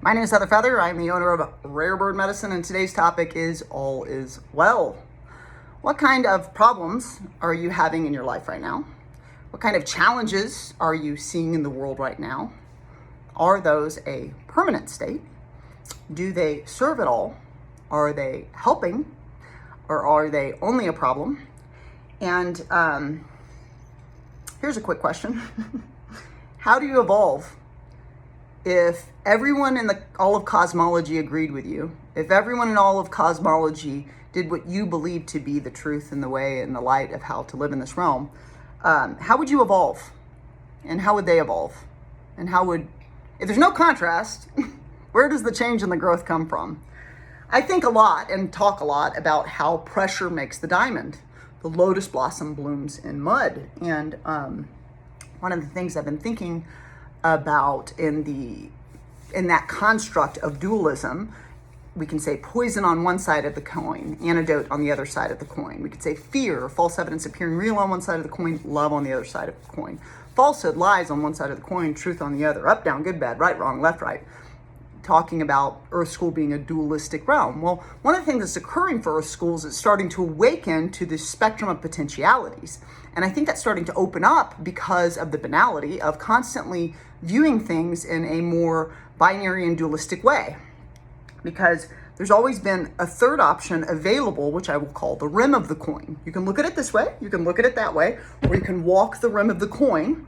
My name is Heather Feather. I'm the owner of Rare Bird Medicine, and today's topic is all is well. What kind of problems are you having in your life right now? What kind of challenges are you seeing in the world right now? Are those a permanent state? Do they serve at all? Are they helping? Or are they only a problem? And here's a quick question. How do you evolve? If everyone in all of cosmology agreed with you, if everyone in all of cosmology did what you believed to be the truth and the way and the light of how to live in this realm, how would you evolve? And how would they evolve? And if there's no contrast, where does the change and the growth come from? I think a lot and talk a lot about how pressure makes the diamond. The lotus blossom blooms in mud. And one of the things I've been thinking about in that construct of dualism, we can say poison on one side of the coin, antidote on the other side of the coin. We could say fear, false evidence appearing real on one side of the coin, love on the other side of the coin. Falsehood, lies on one side of the coin, truth on the other. Up, down, good, bad, right, wrong, left, right. Talking about Earth School being a dualistic realm. Well, one of the things that's occurring for Earth School is it's starting to awaken to the spectrum of potentialities. And I think that's starting to open up because of the banality of constantly viewing things in a more binary and dualistic way. Because there's always been a third option available, which I will call the rim of the coin. You can look at it this way, you can look at it that way, or you can walk the rim of the coin,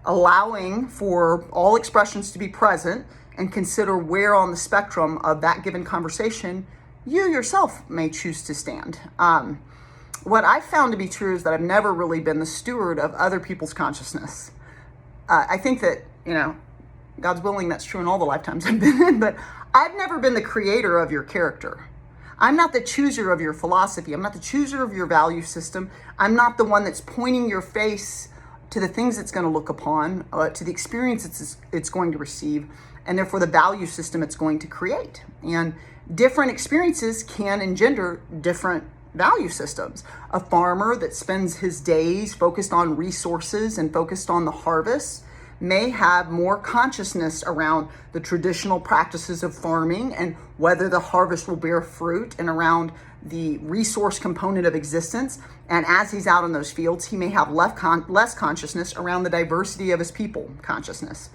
allowing for all expressions to be present and consider where on the spectrum of that given conversation you yourself may choose to stand. What I've found to be true is that I've never really been the steward of other people's consciousness. I think that, God's willing, that's true in all the lifetimes I've been in, but I've never been the creator of your character. I'm not the chooser of your philosophy. I'm not the chooser of your value system. I'm not the one that's pointing your face to the things it's going to look upon, to the experience it's going to receive, and therefore the value system it's going to create. And different experiences can engender different value systems. A farmer that spends his days focused on resources and focused on the harvest may have more consciousness around the traditional practices of farming and whether the harvest will bear fruit and around the resource component of existence. And as he's out in those fields, he may have less consciousness around the diversity of his people consciousness.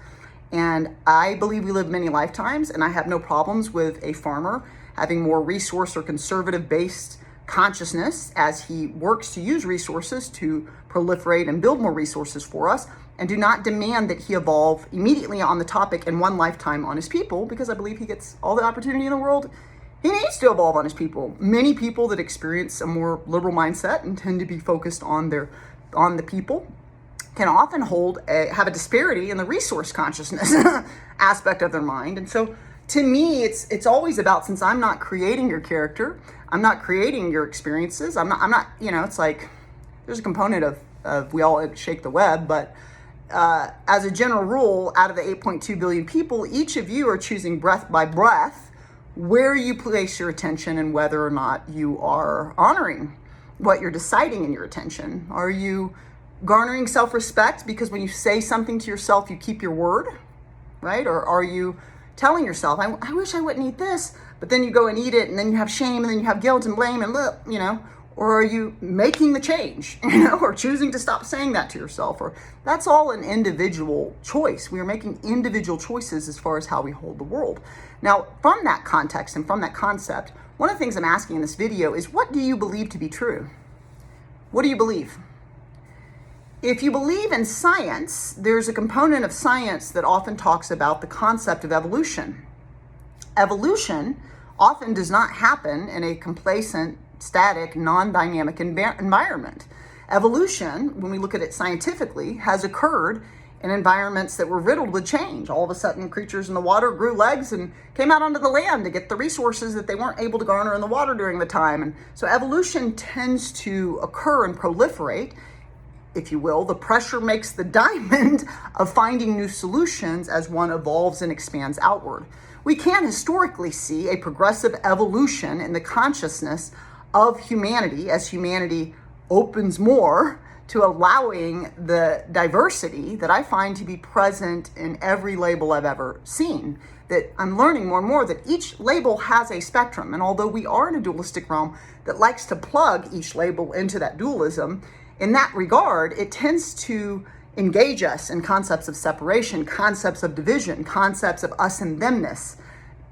And I believe we live many lifetimes, and I have no problems with a farmer having more resource or conservative-based consciousness as he works to use resources to proliferate and build more resources for us, and do not demand that he evolve immediately on the topic in one lifetime on his people, because I believe he gets all the opportunity in the world. He needs to evolve on his people. Many people that experience a more liberal mindset and tend to be focused on the people can often have a disparity in the resource consciousness aspect of their mind. And so to me, it's always about, since I'm not creating your character, I'm not creating your experiences, I'm not, it's like, there's a component of we all shake the web, but as a general rule, out of the 8.2 billion people, each of you are choosing breath by breath where you place your attention and whether or not you are honoring what you're deciding in your attention. Are you garnering self-respect because when you say something to yourself, you keep your word, right? Or are you telling yourself, I wish I wouldn't eat this, but then you go and eat it, and then you have shame, and then you have guilt and blame, and or are you making the change, or choosing to stop saying that to yourself? Or that's all an individual choice. We are making individual choices as far as how we hold the world. Now, from that context and from that concept, one of the things I'm asking in this video is, what do you believe to be true? What do you believe? If you believe in science, there's a component of science that often talks about the concept of evolution. Evolution often does not happen in a complacent, static, non-dynamic environment. Evolution, when we look at it scientifically, has occurred in environments that were riddled with change. All of a sudden, creatures in the water grew legs and came out onto the land to get the resources that they weren't able to garner in the water during the time. And so evolution tends to occur and proliferate, if you will. The pressure makes the diamond of finding new solutions as one evolves and expands outward. We can historically see a progressive evolution in the consciousness of humanity as humanity opens more to allowing the diversity that I find to be present in every label I've ever seen. that I'm learning more and more that each label has a spectrum. And although we are in a dualistic realm that likes to plug each label into that dualism, in that regard, it tends to engage us in concepts of separation, concepts of division, concepts of us and themness.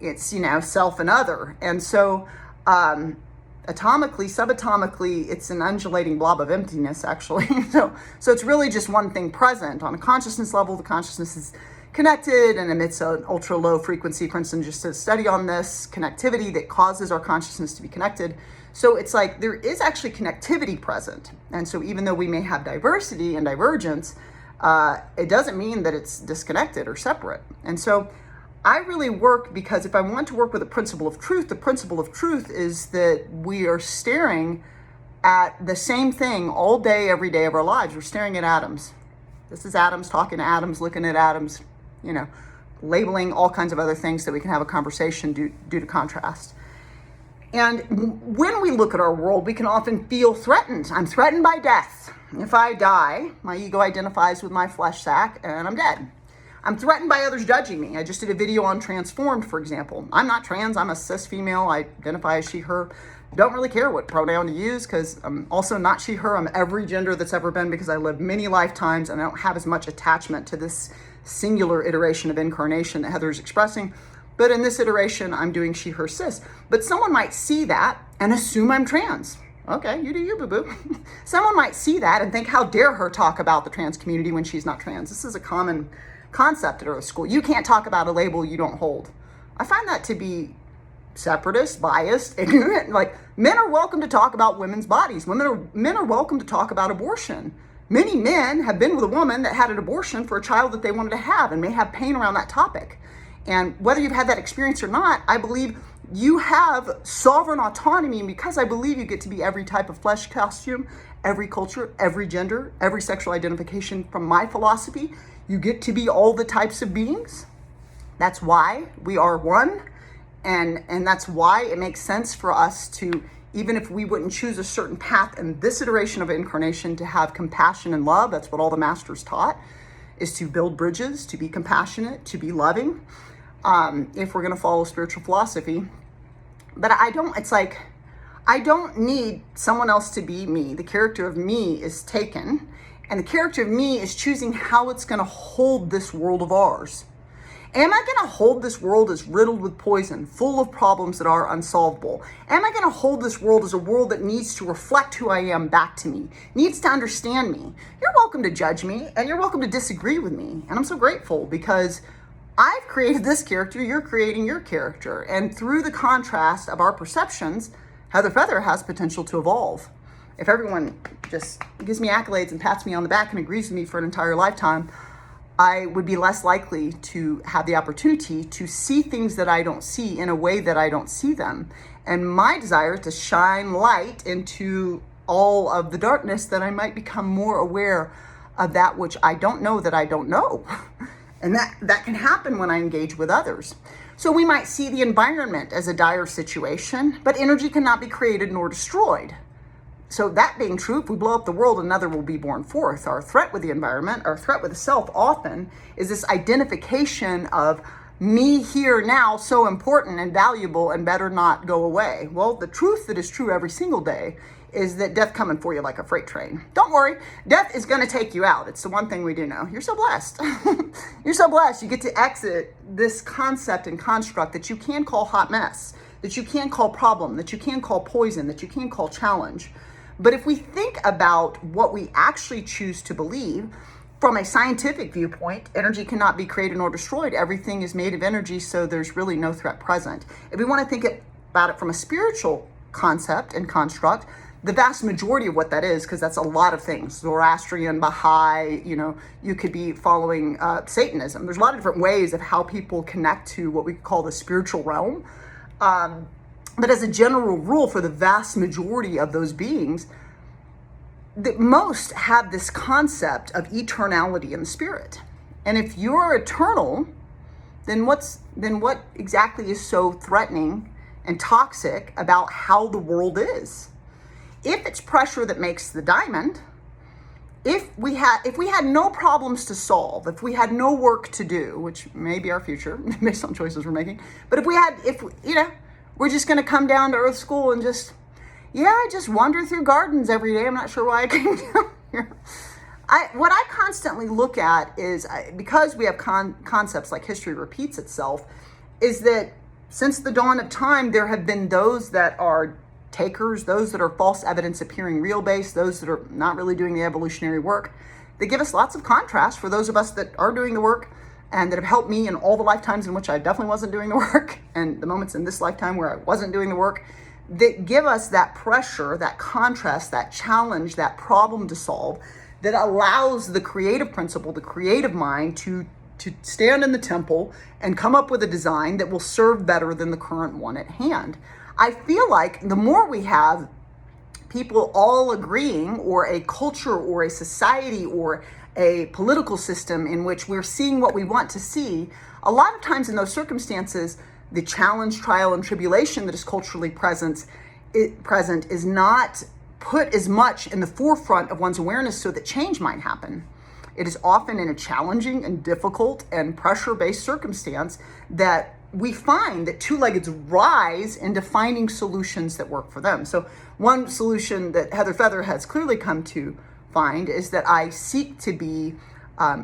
It's, self and other. And so atomically, subatomically, it's an undulating blob of emptiness, actually. So it's really just one thing present. On a consciousness level, the consciousness is connected and emits an ultra low frequency. Princeton just did a study on this connectivity that causes our consciousness to be connected. So it's like there is actually connectivity present. And so even though we may have diversity and divergence, it doesn't mean that it's disconnected or separate. And so I really work because if I want to work with a principle of truth, the principle of truth is that we are staring at the same thing all day, every day of our lives. We're staring at atoms. This is atoms talking to atoms, looking at atoms, labeling all kinds of other things that we can have a conversation due to contrast. And when we look at our world, we can often feel threatened. I'm threatened by death. If I die, my ego identifies with my flesh sack and I'm dead. I'm threatened by others judging me. I just did a video on transformed, for example. I'm not trans, I'm a cis female. I identify as she, her. Don't really care what pronoun to use because I'm also not she, her. I'm every gender that's ever been because I lived many lifetimes and I don't have as much attachment to this singular iteration of incarnation that Heather's expressing. But in this iteration, I'm doing she, her, cis. But someone might see that and assume I'm trans. Okay, you do you, boo-boo. Someone might see that and think, how dare her talk about the trans community when she's not trans? This is a common concept at Earth School. You can't talk about a label you don't hold. I find that to be separatist, biased, ignorant. Like, men are welcome to talk about women's bodies. Men are welcome to talk about abortion. Many men have been with a woman that had an abortion for a child that they wanted to have and may have pain around that topic. And whether you've had that experience or not, I believe you have sovereign autonomy. And because I believe you get to be every type of flesh costume, every culture, every gender, every sexual identification from my philosophy, you get to be all the types of beings. That's why we are one. And that's why it makes sense for us to, even if we wouldn't choose a certain path in this iteration of incarnation, to have compassion and love. That's what all the masters taught, is to build bridges, to be compassionate, to be loving. If we're going to follow spiritual philosophy. But I don't need someone else to be me. The character of me is taken, and the character of me is choosing how it's going to hold this world of ours. Am I going to hold this world as riddled with poison, full of problems that are unsolvable? Am I going to hold this world as a world that needs to reflect who I am back to me, needs to understand me? You're welcome to judge me, and you're welcome to disagree with me. And I'm so grateful because I've created this character, you're creating your character. And through the contrast of our perceptions, Heather Feather has potential to evolve. If everyone just gives me accolades and pats me on the back and agrees with me for an entire lifetime, I would be less likely to have the opportunity to see things that I don't see in a way that I don't see them. And my desire is to shine light into all of the darkness, that I might become more aware of that which I don't know that I don't know. And that can happen when I engage with others. So we might see the environment as a dire situation, but energy cannot be created nor destroyed. So that being true, if we blow up the world, another will be born forth. Our threat with the environment, our threat with the self often is this identification of me here now, so important and valuable and better not go away. Well, the truth that is true every single day is that death coming for you like a freight train. Don't worry, death is going to take you out. It's the one thing we do know. You're so blessed. You're so blessed. You get to exit this concept and construct that you can call hot mess, that you can call problem, that you can call poison, that you can call challenge. But if we think about what we actually choose to believe, from a scientific viewpoint, energy cannot be created nor destroyed. Everything is made of energy, so there's really no threat present. If we want to think about it from a spiritual concept and construct, the vast majority of what that is, because that's a lot of things, Zoroastrian, Baha'i, you could be following Satanism. There's a lot of different ways of how people connect to what we call the spiritual realm. But as a general rule, for the vast majority of those beings, that most have this concept of eternality in the spirit. And if you're eternal, then what exactly is so threatening and toxic about how the world is? If it's pressure that makes the diamond, if we had no problems to solve, if we had no work to do, which may be our future based on choices we're making, but we're just going to come down to Earth School and just wander through gardens every day. I'm not sure why I came down here. What I constantly look at is, because we have concepts like history repeats itself, is that since the dawn of time, there have been those that are takers, those that are false evidence appearing real based, those that are not really doing the evolutionary work. They give us lots of contrast for those of us that are doing the work and that have helped me in all the lifetimes in which I definitely wasn't doing the work, and the moments in this lifetime where I wasn't doing the work, that give us that pressure, that contrast, that challenge, that problem to solve, that allows the creative principle, the creative mind to stand in the temple and come up with a design that will serve better than the current one at hand. I feel like the more we have people all agreeing, or a culture or a society or a political system in which we're seeing what we want to see, a lot of times in those circumstances, the challenge, trial, and tribulation that is culturally present is not put as much in the forefront of one's awareness so that change might happen. It is often in a challenging and difficult and pressure-based circumstance that we find that two-leggeds rise into finding solutions that work for them. So one solution that Heather Feather has clearly come to find is that I seek to be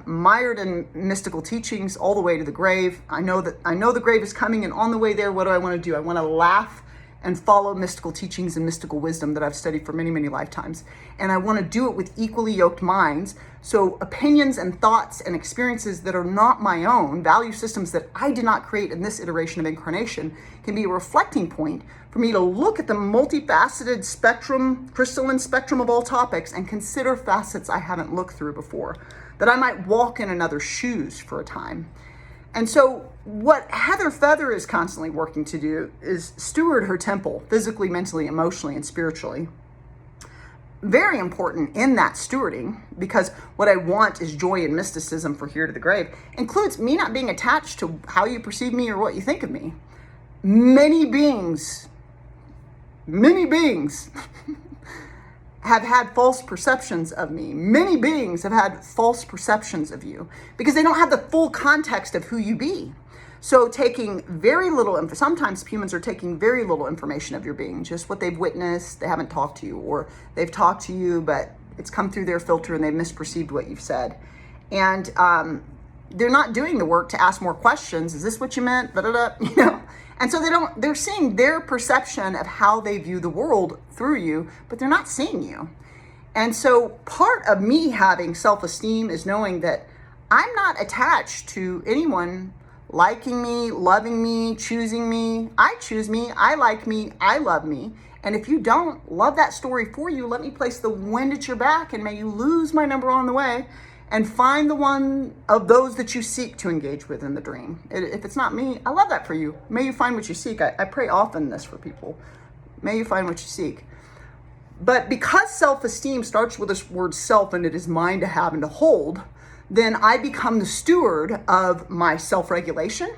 mired in mystical teachings all the way to the grave. I know the grave is coming, and on the way there, what do I want to do? I want to laugh and follow mystical teachings and mystical wisdom that I've studied for many, many lifetimes. And I want to do it with equally yoked minds. So opinions and thoughts and experiences that are not my own, value systems that I did not create in this iteration of incarnation, can be a reflecting point for me to look at the multifaceted spectrum, crystalline spectrum of all topics, and consider facets I haven't looked through before, that I might walk in another's shoes for a time. And so what Heather Feather is constantly working to do is steward her temple, physically, mentally, emotionally, and spiritually. Very important in that stewarding, because what I want is joy and mysticism for here to the grave, includes me not being attached to how you perceive me or what you think of me. Many beings have had false perceptions of me. Many beings have had false perceptions of you because they don't have the full context of who you be. So taking very little, sometimes humans are taking very little information of your being, just what they've witnessed. They haven't talked to you, or they've talked to you, but it's come through their filter and they've misperceived what you've said. And they're not doing the work to ask more questions. Is this what you meant? And so they're seeing their perception of how they view the world through you, but they're not seeing you. And so part of me having self-esteem is knowing that I'm not attached to anyone liking me, loving me, choosing me. I choose me, I like me, I love me. And if you don't, love that story for you. Let me place the wind at your back, and may you lose my number on the way and find the one of those that you seek to engage with in the dream. If it's not me, I love that for you. May you find what you seek. I pray often this for people. May you find what you seek. But because self-esteem starts with this word self, and it is mine to have and to hold, then I become the steward of my self-regulation.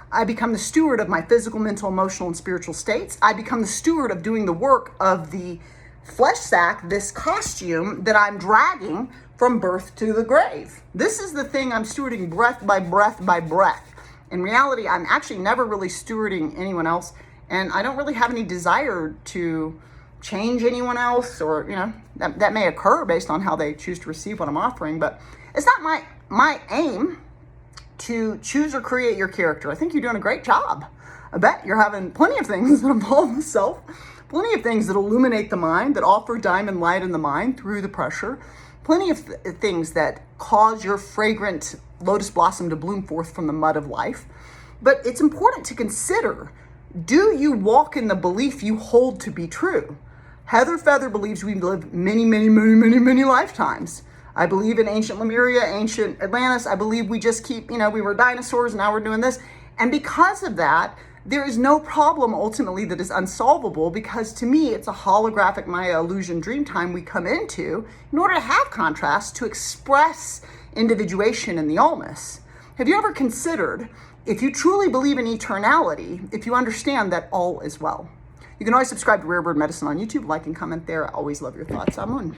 I become the steward of my physical, mental, emotional, and spiritual states. I become the steward of doing the work of the flesh sack, this costume that I'm dragging from birth to the grave. This is the thing I'm stewarding breath by breath by breath. In reality, I'm actually never really stewarding anyone else, and I don't really have any desire to change anyone else, or that may occur based on how they choose to receive what I'm offering, but it's not my aim to choose or create your character. I think you're doing a great job. I bet you're having plenty of things that involve the self, plenty of things that illuminate the mind, that offer diamond light in the mind through the pressure, plenty of things that cause your fragrant lotus blossom to bloom forth from the mud of life. But it's important to consider, do you walk in the belief you hold to be true? Heather Feather believes we live many, many, many, many, many lifetimes. I believe in ancient Lemuria, ancient Atlantis. I believe we just keep, we were dinosaurs, now we're doing this. And because of that, there is no problem ultimately that is unsolvable, because to me, it's a holographic Maya illusion dream time we come into in order to have contrast, to express individuation in the allness. Have you ever considered, if you truly believe in eternality, if you understand that all is well? You can always subscribe to Rare Bird Medicine on YouTube, like and comment there. I always love your thoughts. I'm on.